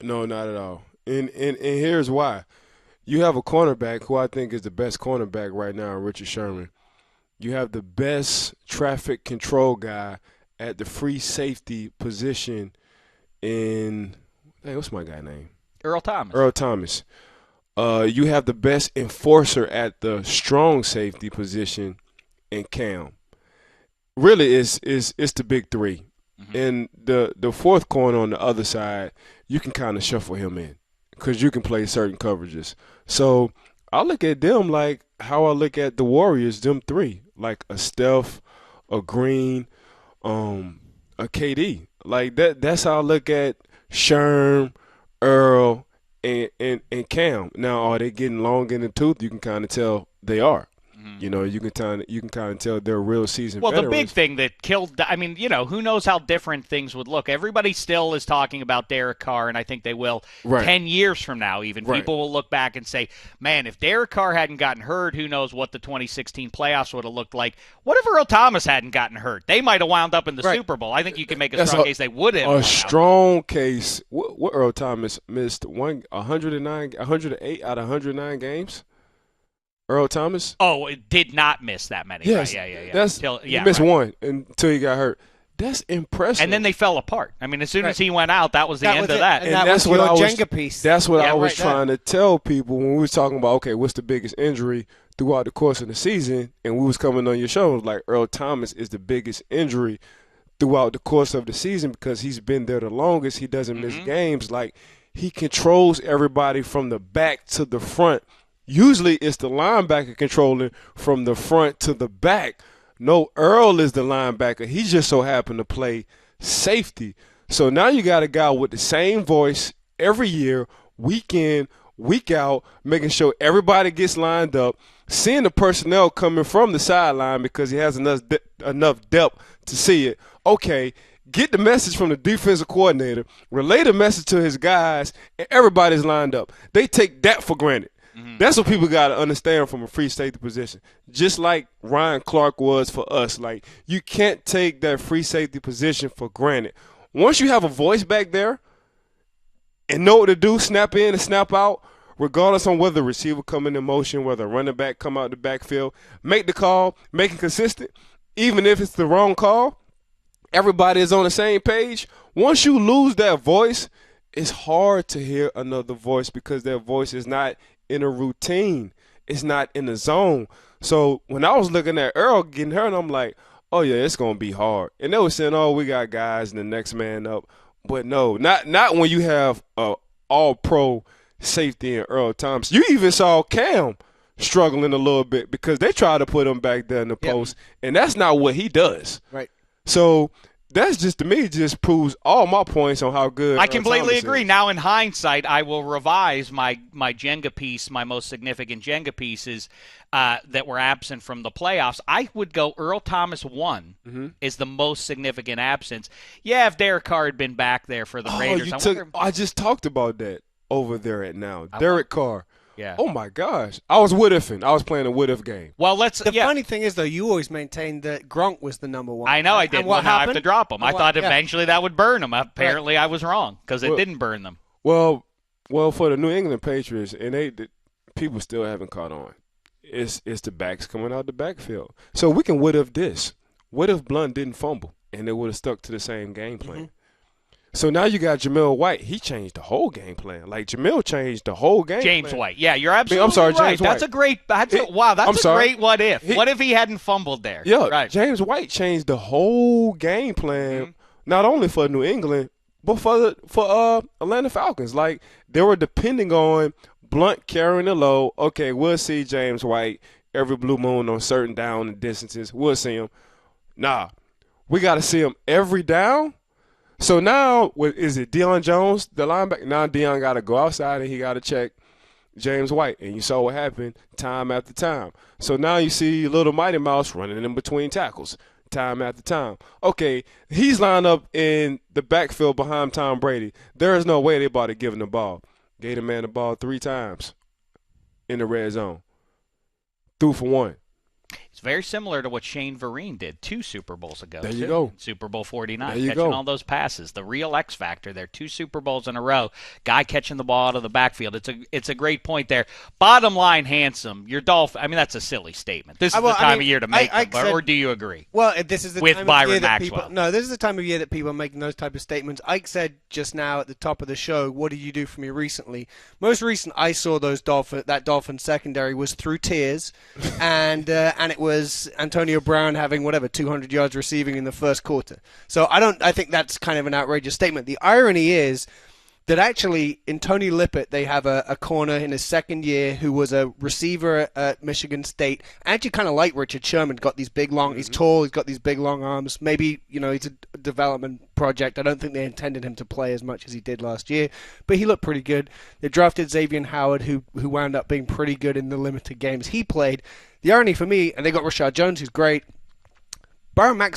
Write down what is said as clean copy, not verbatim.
No, not at all. And here's why. You have a cornerback who I think is the best cornerback right now, Richard Sherman. You have the best traffic control guy at the free safety position in hey, what's my guy name? Earl Thomas. Earl Thomas. You have the best enforcer at the strong safety position in Cam. Really, it's the big three. Mm-hmm. And the fourth corner on the other side, you can kind of shuffle him in because you can play certain coverages. So I look at them like how I look at the Warriors, them three, like a Steph, a Green, a KD. Like that's how I look at Sherm, Earl, and Cam. Now, are they getting long in the tooth? You can kind of tell they are. You know, you can kind of tell they're real seasoned Well, veterans. the big thing that killed, I mean, who knows how different things would look. Everybody still is talking about Derek Carr, and I think they will 10 years from now even. Right. People will look back and say, man, if Derek Carr hadn't gotten hurt, who knows what the 2016 playoffs would have looked like. What if Earl Thomas hadn't gotten hurt? They might have wound up in the Super Bowl. I think you can make a strong case they would have. A strong case. What Earl Thomas missed 108 out of 109 games? Earl Thomas? Oh, it did not miss that many. Yes. Right, yeah. He missed one until he got hurt. That's impressive. And then they fell apart. I mean, as soon as he went out, that was the end of that. And that's what I was, Jenga piece. That's what I was trying to tell people when we was talking about, okay, what's the biggest injury throughout the course of the season? And we was coming on your show, like Earl Thomas is the biggest injury throughout the course of the season because he's been there the longest. He doesn't miss games. Like, he controls everybody from the back to the front. Usually it's the linebacker controlling from the front to the back. No, Earl is the linebacker. He just so happened to play safety. So now you got a guy with the same voice every year, week in, week out, making sure everybody gets lined up, seeing the personnel coming from the sideline because he has enough depth to see it. Okay, get the message from the defensive coordinator, relay the message to his guys, and everybody's lined up. They take that for granted. That's what people got to understand from a free safety position. Just like Ryan Clark was for us. Like, you can't take that free safety position for granted. Once you have a voice back there and know what to do, snap in and snap out, regardless on whether the receiver come in motion, whether a running back come out the backfield, make the call, make it consistent. Even if it's the wrong call, everybody is on the same page. Once you lose that voice, it's hard to hear another voice because that voice is not in a routine. It's not in the zone. So when I was looking at Earl getting hurt, I'm like, oh, yeah, it's going to be hard. And they were saying, oh, we got guys and the next man up. But no, not when you have a all-pro safety in Earl Thomas. You even saw Cam struggling a little bit because they tried to put him back there in the post, and that's not what he does. Right. So that's just, to me, just proves all my points on how good I completely agree. Is. Now, in hindsight, I will revise my Jenga piece, my most significant Jenga pieces that were absent from the playoffs. I would go Earl Thomas 1 is the most significant absence. Yeah, if Derek Carr had been back there for the Raiders. I just talked about that over there at now. Derek Carr. Yeah. Oh, my gosh. I was what-ifing. I was playing a what-if game. Well, The funny thing is, though, you always maintained that Gronk was the number one. I know I did. And what now I have happened? to drop him. I thought eventually that would burn him. Apparently I was wrong because it didn't burn them. Well, for the New England Patriots, and people still haven't caught on. It's the backs coming out the backfield. So we can what-if this. What if Blunt didn't fumble and they would have stuck to the same game plan? So now you got Jamil White. He changed the whole game plan. Like, Jamil changed the whole game James plan. White. Yeah, you're absolutely I'm sorry, right. James White. That's a great – that's a great what if. What if he hadn't fumbled there? Yeah, right. James White changed the whole game plan, not only for New England, but for Atlanta Falcons. Like, they were depending on Blunt carrying the load. Okay, we'll see James White every blue moon on certain down and distances. We'll see him. Nah, we got to see him every down. So now, is it Deion Jones, the linebacker? Now Deion got to go outside and he got to check James White. And you saw what happened time after time. So now you see little Mighty Mouse running in between tackles time after time. Okay, he's lined up in the backfield behind Tom Brady. There is no way they about to give him the ball. Gave the man the ball 3 times in the red zone. Threw for 1. It's very similar to what Shane Vereen did 2 Super Bowls ago. There you go. Super Bowl 49, There you catching go. all those passes. The real X factor there. 2 Super Bowls in a row. Guy catching the ball out of the backfield. It's a great point there. Bottom line, handsome. Your Dolphin. I mean, that's a silly statement. This is the time of year to make them. Or do you agree? Well, this is the with time Byron of year that Maxwell. people. No, this is the time of year that people are making those type of statements. Ike said just now at the top of the show, "What did you do for me recently?" Most recent I saw that Dolphin secondary was through tears, and it was Antonio Brown having 200 yards receiving in the first quarter. So I think that's kind of an outrageous statement. The irony is that actually in Tony Lippett they have a corner in his second year who was a receiver at Michigan State. Actually kind of like Richard Sherman, got these big long, he's tall, he's got these big long arms. Maybe, he's a development project. I don't think they intended him to play as much as he did last year, but he looked pretty good. They drafted Xavier Howard who wound up being pretty good in the limited games he played. The irony for me, and they got Rashad Jones who's great. Byron Maxwell